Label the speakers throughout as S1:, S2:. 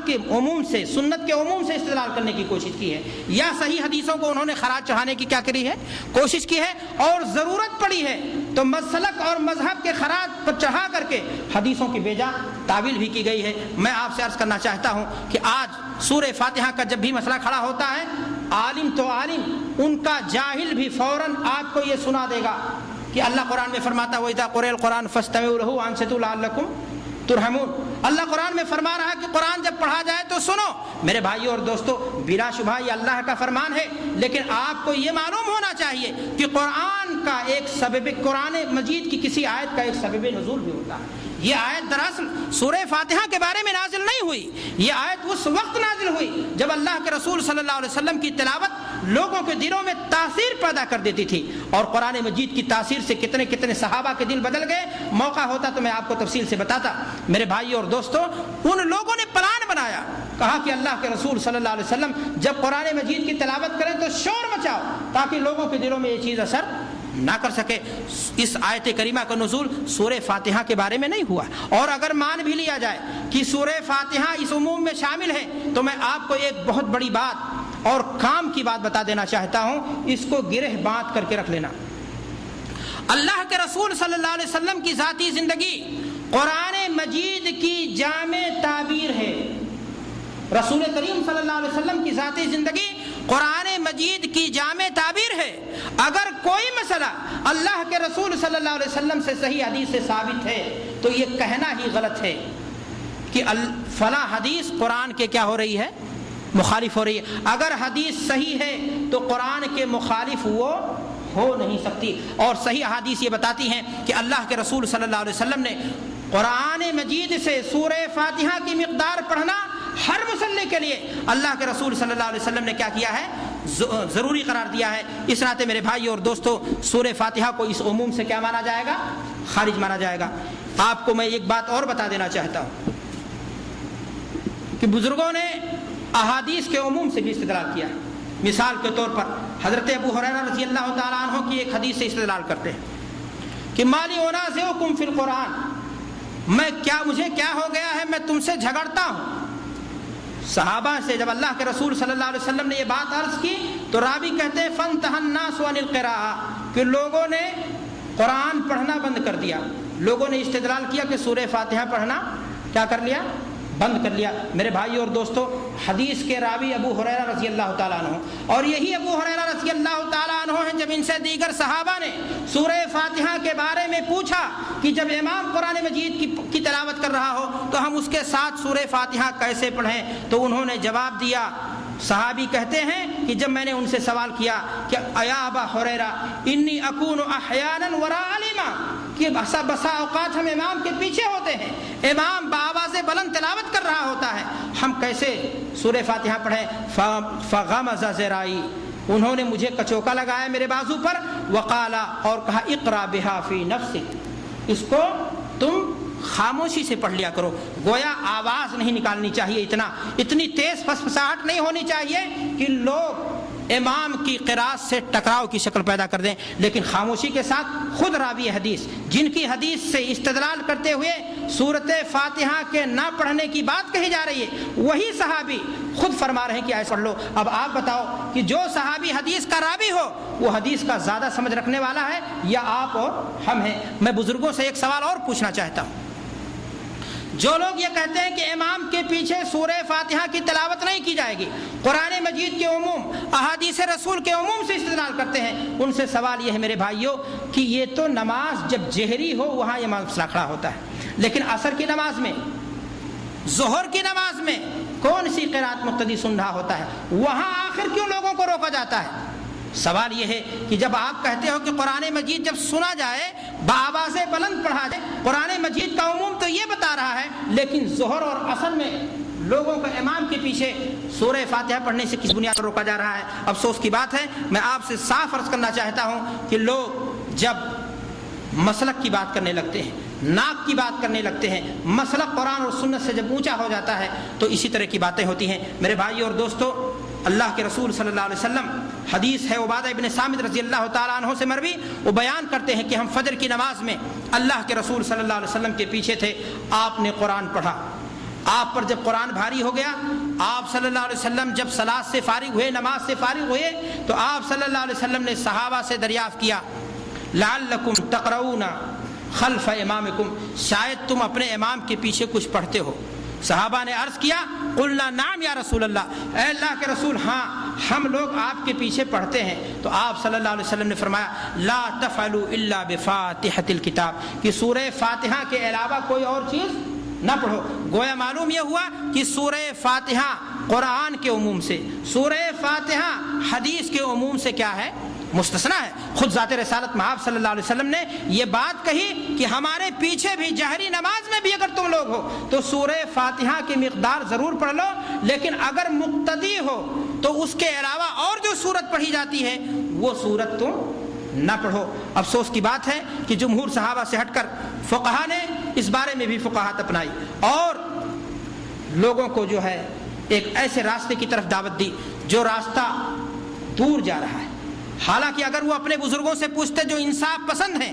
S1: کے عموم سے، سنت کے عموم سے استدلال کرنے کی کوشش کی ہے، یا صحیح حدیثوں کو انہوں نے خراج چڑھانے کی کیا کری ہے، کوشش کی ہے، اور ضرورت پڑی ہے تو مسلک اور مذہب کے خراج پر چڑھا کر کے حدیثوں کی بیجا تعویل بھی کی گئی ہے۔ میں آپ سے عرض کرنا چاہتا ہوں کہ آج سورہ فاتحہ کا جب بھی مسئلہ کھڑا ہوتا ہے، عالم تو عالم، ان کا جاہل بھی فوراً آپ کو یہ سنا دے گا کہ اللہ قرآن میں فرماتا ہے وَإِذَا قُرِئَ الْقُرْآنُ فَاسْتَمِعُوا لَهُ وَأَنصِتُوا لَعَلَّكُمْ ترحمون۔ اللہ قرآن میں فرما رہا ہے کہ قرآن جب پڑھا جائے تو سنو۔ میرے بھائیوں اور دوستو، بلا شبہ یہ اللہ کا فرمان ہے، لیکن آپ کو یہ معلوم ہونا چاہیے کہ قرآن کا ایک سبب، قرآن مجید کی کسی آیت کا ایک سبب نزول بھی ہوتا ہے۔ یہ آیت دراصل سورہ فاتحہ کے بارے میں نازل نہیں ہوئی، یہ آیت اس وقت نازل ہوئی جب اللہ کے رسول صلی اللہ علیہ وسلم کی تلاوت لوگوں کے دلوں میں تاثیر پیدا کر دیتی تھی، اور قرآن مجید کی تاثیر سے کتنے کتنے صحابہ کے دل بدل گئے۔ موقع ہوتا تو میں آپ کو تفصیل سے بتاتا۔ میرے بھائیوں اور دوستو، ان لوگوں نے پلان بنایا، کہا کہ اللہ کے رسول صلی اللہ علیہ وسلم جب قرآن مجید کی تلاوت کریں تو شور مچاؤ تاکہ لوگوں کے دلوں میں یہ چیز اثر نہ کر سکے۔ اس آیت کریمہ کا نزول سورہ فاتحہ کے بارے میں نہیں ہوا، اور اگر مان بھی لیا جائے کہ سورہ فاتحہ اس عموم میں شامل ہے تو میں آپ کو ایک بہت بڑی بات اور کام کی بات بتا دینا چاہتا ہوں، اس کو گرہ باندھ کر کے رکھ لینا۔ اللہ کے رسول صلی اللہ علیہ وسلم کی ذاتی زندگی قرآن مجید کی جامع تعبیر ہے۔ رسول کریم صلی اللہ علیہ وسلم کی ذاتی زندگی قرآن مجید کی جامع تعبیر ہے۔ اگر کوئی مسئلہ اللہ کے رسول صلی اللہ علیہ وسلم سے صحیح حدیث سے ثابت ہے تو یہ کہنا ہی غلط ہے کہ فلاں حدیث قرآن کے کیا ہو رہی ہے، مخالف ہو رہی ہے۔ اگر حدیث صحیح ہے تو قرآن کے مخالف وہ ہو نہیں سکتی، اور صحیح حدیث یہ بتاتی ہیں کہ اللہ کے رسول صلی اللہ علیہ وسلم نے قرآن مجید سے سورہ فاتحہ کی مقدار پڑھنا ہر مصلی کے لیے اللہ کے رسول صلی اللہ علیہ وسلم نے کیا کیا ہے، ضروری قرار دیا ہے۔ اس ناطے میرے بھائیو اور دوستو، سورہ فاتحہ کو اس عموم سے کیا مانا جائے گا، خارج مانا جائے گا۔ آپ کو میں ایک بات اور بتا دینا چاہتا ہوں کہ بزرگوں نے احادیث کے عموم سے بھی استدلال کیا ہے۔ مثال کے طور پر حضرت ابو ہریرہ رضی اللہ تعالیٰ عنہ کی ایک حدیث سے استدلال کرتے ہیں کہ مالی انازعکم فی القرآن، مجھے کیا ہو گیا ہے، میں تم سے جھگڑتا ہوں۔ صحابہ سے جب اللہ کے رسول صلی اللہ علیہ وسلم نے یہ بات عرض کی تو راوی کہتے ہیں فانتہى الناس عن القراءة، کہ لوگوں نے قرآن پڑھنا بند کر دیا۔ لوگوں نے استدلال کیا کہ سورہ فاتحہ پڑھنا کیا کر لیا، بند کر لیا۔ میرے بھائیو اور دوستو، حدیث کے راوی ابو ہریرہ رضی اللہ تعالیٰ عنہ، اور یہی ابو ہریرہ رضی اللہ تعالیٰ عنہ ہیں جب ان سے دیگر صحابہ نے سورہ فاتحہ کے بارے میں پوچھا کہ جب امام قرآن مجید کی تلاوت کر رہا ہو تو ہم اس کے ساتھ سورہ فاتحہ کیسے پڑھیں، تو انہوں نے جواب دیا۔ صحابی کہتے ہیں کہ جب میں نے ان سے سوال کیا کہ ایا ابا ہریرہ انی اکون احیانا وراء الامام، کہ بسا اوقات ہم امام کے پیچھے ہوتے ہیں، امام بآواز بلند تلاوت کر رہا ہوتا ہے، ہم کیسے سورہ فاتحہ پڑھیں؟ فغمز ذراعی، انہوں نے مجھے کچوکا لگایا میرے بازو پر، وقالا، اور کہا اقرا بہا فی نفسک، اس کو تم خاموشی سے پڑھ لیا کرو۔ گویا آواز نہیں نکالنی چاہیے، اتنی تیز فسفساہٹ نہیں ہونی چاہیے کہ لوگ امام کی قرات سے ٹکراؤ کی شکل پیدا کر دیں، لیکن خاموشی کے ساتھ خود راوی حدیث جن کی حدیث سے استدلال کرتے ہوئے سورۃ فاتحہ کے نہ پڑھنے کی بات کہی جا رہی ہے، وہی صحابی خود فرما رہے ہیں کہ ایسا پڑھ لو۔ اب آپ بتاؤ کہ جو صحابی حدیث کا راوی ہو وہ حدیث کا زیادہ سمجھ رکھنے والا ہے یا آپ اور ہم ہیں؟ میں بزرگوں سے ایک سوال اور پوچھنا چاہتا ہوں۔ جو لوگ یہ کہتے ہیں کہ امام کے پیچھے سورہ فاتحہ کی تلاوت نہیں کی جائے گی، قرآن مجید کے عموم، احادیث رسول کے عموم سے استدلال کرتے ہیں، ان سے سوال یہ ہے میرے بھائیوں کہ یہ تو نماز جب جہری ہو وہاں یہ مسئلہ کھڑا ہوتا ہے، لیکن عصر کی نماز میں، ظہر کی نماز میں کون سی قرات مقتدی سن رہا ہوتا ہے، وہاں آخر کیوں لوگوں کو روکا جاتا ہے؟ سوال یہ ہے کہ جب آپ کہتے ہو کہ قرآن مجید جب سنا جائے بآواز بلند پڑھا جائے، قرآن مجید کا عموم تو یہ بتا رہا ہے، لیکن ظہر اور عصر میں لوگوں کو امام کے پیچھے سورہ فاتحہ پڑھنے سے کس بنیاد پر روکا جا رہا ہے؟ افسوس کی بات ہے، میں آپ سے صاف عرض کرنا چاہتا ہوں کہ لوگ جب مسلک کی بات کرنے لگتے ہیں، ناک کی بات کرنے لگتے ہیں، مسلک قرآن اور سنت سے جب اونچا ہو جاتا ہے تو اسی طرح کی باتیں ہوتی ہیں۔ میرے بھائیو اور دوستو، اللہ کے رسول صلی اللہ علیہ وسلم، حدیث ہے عبادہ ابن صامت رضی اللہ تعالیٰ عنہ سے مروی، وہ بیان کرتے ہیں کہ ہم فجر کی نماز میں اللہ کے رسول صلی اللہ علیہ وسلم کے پیچھے تھے، آپ نے قرآن پڑھا، آپ پر جب قرآن بھاری ہو گیا، آپ صلی اللہ علیہ وسلم جب صلاۃ سے فارغ ہوئے، نماز سے فارغ ہوئے، تو آپ صلی اللہ علیہ وسلم نے صحابہ سے دریافت کیا لعلکم تقرؤون خلف امامکم، شاید تم اپنے امام کے پیچھے کچھ پڑھتے ہو۔ صحابہ نے عرض کیا قلنا نعم یا رسول اللہ، اے اللہ کے رسول ہاں ہم لوگ آپ کے پیچھے پڑھتے ہیں۔ تو آپ صلی اللہ علیہ وسلم نے فرمایا لا تفعلوا الا بفاتحۃ الکتاب، کہ سورہ فاتحہ کے علاوہ کوئی اور چیز نہ پڑھو۔ گویا معلوم یہ ہوا کہ سورہ فاتحہ قرآن کے عموم سے، سورہ فاتحہ حدیث کے عموم سے کیا ہے؟ مستثنا ہے۔ خود ذات رسالت مآب صلی اللہ علیہ وسلم نے یہ بات کہی کہ ہمارے پیچھے بھی جہری نماز میں بھی اگر تم لوگ ہو تو سورہ فاتحہ کی مقدار ضرور پڑھ لو، لیکن اگر مقتدی ہو تو اس کے علاوہ اور جو سورت پڑھی جاتی ہے وہ سورت تم نہ پڑھو۔ افسوس کی بات ہے کہ جمہور صحابہ سے ہٹ کر فقہا نے اس بارے میں بھی فقاہت اپنائی اور لوگوں کو جو ہے ایک ایسے راستے کی طرف دعوت دی جو راستہ دور جا رہا ہے۔ حالانکہ اگر وہ اپنے بزرگوں سے پوچھتے جو انصاف پسند ہیں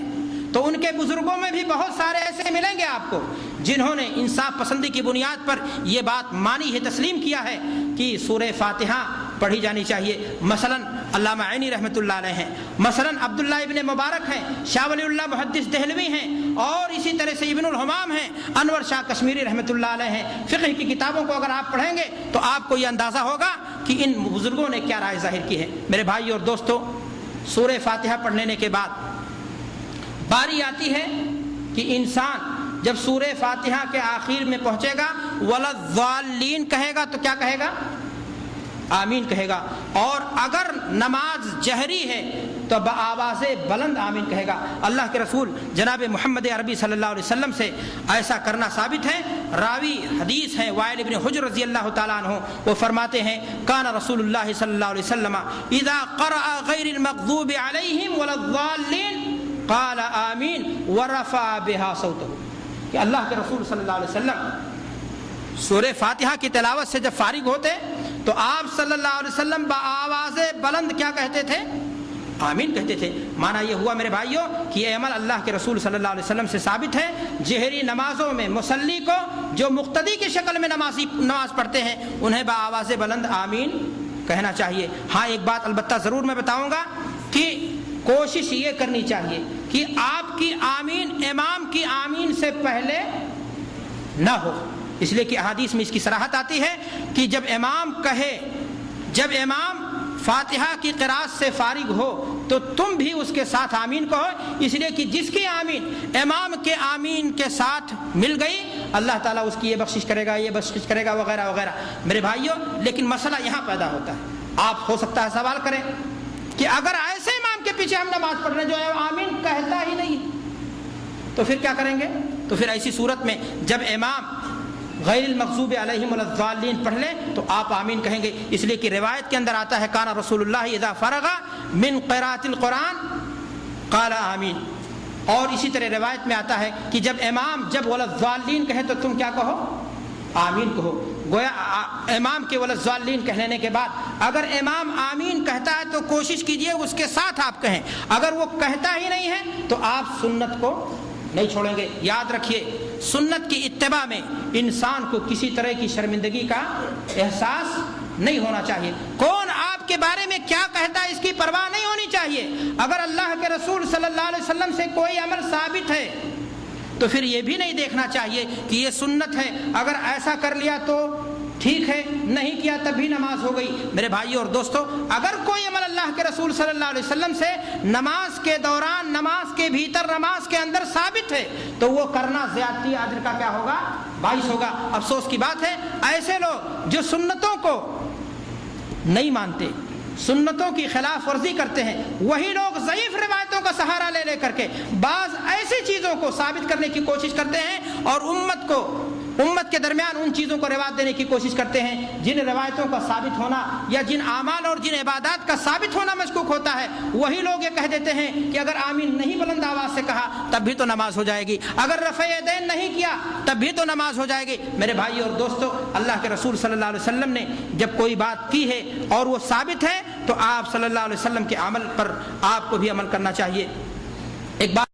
S1: تو ان کے بزرگوں میں بھی بہت سارے ایسے ملیں گے آپ کو جنہوں نے انصاف پسندی کی بنیاد پر یہ بات مانی ہے، تسلیم کیا ہے کہ سورہ فاتحہ پڑھی جانی چاہیے۔ مثلا علامہ عینی رحمۃ اللہ علیہ ہیں، مثلا عبداللہ ابن مبارک ہیں، شاہ ولی اللہ محدث دہلوی ہیں، اور اسی طرح سے ابن الحمام ہیں، انور شاہ کشمیری رحمۃ اللہ علیہ ہیں۔ فقہ کی کتابوں کو اگر آپ پڑھیں گے تو آپ کو یہ اندازہ ہوگا کہ ان بزرگوں نے کیا رائے ظاہر کی ہے۔ میرے بھائی اور دوستو، سورہ فاتحہ پڑھ لینے کے بعد باری آتی ہے کہ انسان جب سورہ فاتحہ کے آخر میں پہنچے گا وَلَضَّالِّينَ کہے گا تو کیا کہے گا؟ آمین کہے گا، اور اگر نماز جہری ہے تو بآواز بلند آمین کہے گا۔ اللہ کے رسول جناب محمد عربی صلی اللہ علیہ وسلم سے ایسا کرنا ثابت ہے۔ راوی حدیث ہیں وائل ابن حجر رضی اللہ تعالیٰ عنہ، وہ فرماتے ہیں کان رسول اللہ صلی اللہ علیہ وسلم اذا قرأ غیر المغضوب علیہم ولا الضالین قال آمین ورفع بها صوتہ، کہ اللہ کے رسول صلی اللہ علیہ وسلم سورہ فاتحہ کی تلاوت سے جب فارغ ہوتے تو آپ صلی اللہ علیہ وسلم بآواز بلند کیا کہتے تھے؟ آمین کہتے تھے۔ مانا یہ ہوا میرے بھائیوں کہ یہ عمل اللہ کے رسول صلی اللہ علیہ وسلم سے ثابت ہے۔ جہری نمازوں میں مصلی کو جو مقتدی کی شکل میں نماز پڑھتے ہیں انہیں بآواز بلند آمین کہنا چاہیے۔ ہاں ایک بات البتہ ضرور میں بتاؤں گا کہ کوشش یہ کرنی چاہیے کہ آپ کی آمین امام کی آمین سے پہلے نہ ہو، اس لیے کہ احادیث میں اس کی صراحت آتی ہے کہ جب امام کہے، جب امام فاتحہ کی قراءت سے فارغ ہو تو تم بھی اس کے ساتھ آمین کہو، اس لیے کہ جس کی آمین امام کے آمین کے ساتھ مل گئی اللہ تعالیٰ اس کی یہ بخشش کرے گا، یہ بخشش کرے گا وغیرہ وغیرہ۔ میرے بھائیوں لیکن مسئلہ یہاں پیدا ہوتا ہے، آپ ہو سکتا ہے سوال کریں کہ اگر ایسے امام کے پیچھے ہم نماز پڑھ رہے ہیں جو آمین کہتا ہی نہیں تو پھر کیا کریں گے؟ تو پھر ایسی صورت میں جب امام غیر المغضوب علیہم ولا الضالین پڑھ لیں تو آپ آمین کہیں گے، اس لیے کہ روایت کے اندر آتا ہے کان رسول اللہ اذا فرغ من قراءۃ القرآن قال آمین، اور اسی طرح روایت میں آتا ہے کہ جب امام جب ولا الضالین کہے تو تم کیا کہو؟ آمین کہو۔ گویا امام کے ولا الضالین کہہ لینے کے بعد اگر امام آمین کہتا ہے تو کوشش کیجئے اس کے ساتھ آپ کہیں، اگر وہ کہتا ہی نہیں ہے تو آپ سنت کو نہیں چھوڑیں گے۔ یاد رکھیے سنت کی اتباع میں انسان کو کسی طرح کی شرمندگی کا احساس نہیں ہونا چاہیے۔ کون آپ کے بارے میں کیا کہتا ہے اس کی پرواہ نہیں ہونی چاہیے۔ اگر اللہ کے رسول صلی اللہ علیہ وسلم سے کوئی عمل ثابت ہے تو پھر یہ بھی نہیں دیکھنا چاہیے کہ یہ سنت ہے، اگر ایسا کر لیا تو ٹھیک ہے، نہیں کیا تب بھی نماز ہو گئی۔ میرے بھائیو اور دوستو، اگر کوئی عمل اللہ کے رسول صلی اللہ علیہ وسلم سے نماز کے دوران، نماز کے بھیتر، نماز کے اندر ثابت ہے تو وہ کرنا زیادتی اجر کا کیا ہوگا؟ باعث ہوگا۔ افسوس کی بات ہے ایسے لوگ جو سنتوں کو نہیں مانتے، سنتوں کی خلاف ورزی کرتے ہیں، وہی لوگ ضعیف روایتوں کا سہارا لے لے کر کے بعض ایسی چیزوں کو ثابت کرنے کی کوشش کرتے ہیں اور امت کے درمیان ان چیزوں کو رواج دینے کی کوشش کرتے ہیں جن روایتوں کا ثابت ہونا یا جن اعمال اور جن عبادات کا ثابت ہونا مشکوک ہوتا ہے۔ وہی لوگ یہ کہہ دیتے ہیں کہ اگر آمین نہیں بلند آواز سے کہا تب بھی تو نماز ہو جائے گی، اگر رفع یدین نہیں کیا تب بھی تو نماز ہو جائے گی۔ میرے بھائی اور دوستو، اللہ کے رسول صلی اللہ علیہ وسلم نے جب کوئی بات کی ہے اور وہ ثابت ہے تو آپ صلی اللہ علیہ وسلم کے عمل پر آپ کو بھی عمل کرنا چاہیے۔ ایک بات